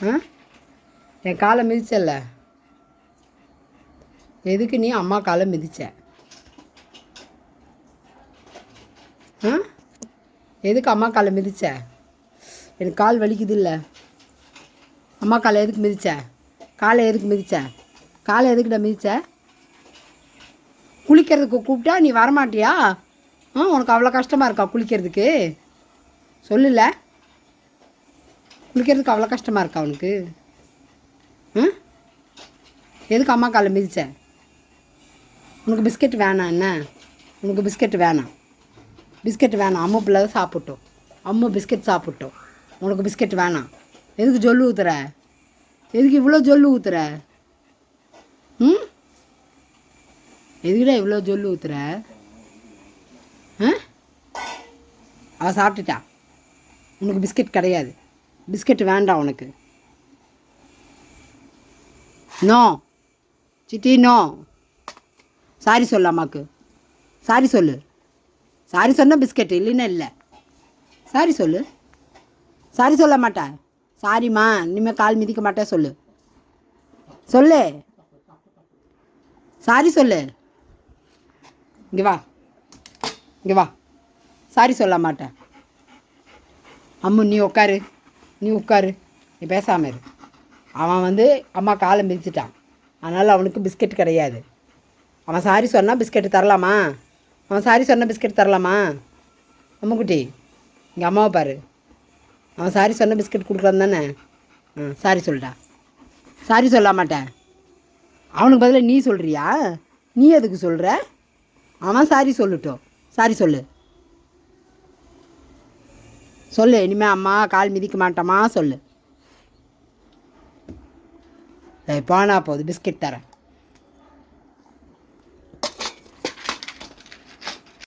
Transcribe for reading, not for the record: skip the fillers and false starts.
ஆ என் காலை மிதிச்சல்ல, எதுக்கு நீ அம்மா காலை மிதிச்ச? ஆ எதுக்கு அம்மா காலை மிதிச்ச? எனக்கு கால் வலிக்குது இல்லை? அம்மா காலை எதுக்கு மிதிச்ச? காலை எதுக்கு மிதிச்ச? காலை எதுக்குடா மிதிச்ச? குளிக்கிறதுக்கு கூப்பிட்டா நீ வரமாட்டியா? உனக்கு அவ்வளோ கஷ்டமாக இருக்கா குளிக்கிறதுக்கு? சொல்லல, குளிக்கிறதுக்கு அவ்வளோ கஷ்டமாக இருக்கா உனக்கு? எதுக்கு அம்மா காலை மிதிச்ச? உனக்கு பிஸ்கெட் வேணாம் என்ன? உனக்கு பிஸ்கெட் வேணாம், பிஸ்கெட் வேணாம். அம்மா பிள்ளை சாப்பிட்டோம், அம்மா பிஸ்கெட் சாப்பிட்டோம். உனக்கு பிஸ்கெட் வேணாம். எதுக்கு ஜொல்லு ஊற்றுற? எதுக்கு இவ்வளோ ஜொல்லு ஊற்றுற? எதுக்குடா இவ்வளோ ஜொல்லு ஊற்றுற? அவள் சாப்பிட்டுட்டா, உனக்கு பிஸ்கெட் கிடையாது. பிஸ்கெட் வேண்டாம் உனக்கு. நோ சித்தி, நோ. சாரி சொல்லு அம்மாவுக்கு, சாரி சொல்லு. சாரி சொன்னால் பிஸ்கெட், இல்லைன்னா இல்லை. சாரி சொல்லு. சாரி சொல்ல மாட்டேன். சாரிம்மா, இனிமேல் கால் மிதிக்க மாட்டேன் சொல்லு. சொல்லு, சாரி சொல்லு. இங்கே வா, இங்கே வா. சாரி சொல்ல மாட்டேன். அம்மு நீ உட்காரு, நீ உட்காரு, நீ பேசாமல் இரு. அவன் வந்து அம்மா காலை மிதிச்சிட்டான், அதனால் அவனுக்கு பிஸ்கெட் கிடையாது. அவன் சாரி சொன்னால் பிஸ்கெட்டு தரலாமா? அவன் சாரி சொன்னால் பிஸ்கெட் தரலாமா? அம்முக்குட்டி, இங்கே அம்மாவை பாரு. அவன் சாரி சொன்னால் பிஸ்கெட் கொடுக்குறான் தானே? சாரி சொல்லிட்டா. சாரி சொல்ல மாட்டேன். அவனுக்கு பதிலாக நீ சொல்கிறியா? நீ எதுக்கு சொல்கிற? அவன் சாரி சொல்லட்டும். சாரி சொல்லு, சொல்லு. இனிமேல் அம்மா கால் மிதிக்க மாட்டோமா சொல்லு. போனா போகுது, பிஸ்கெட் தரேன்.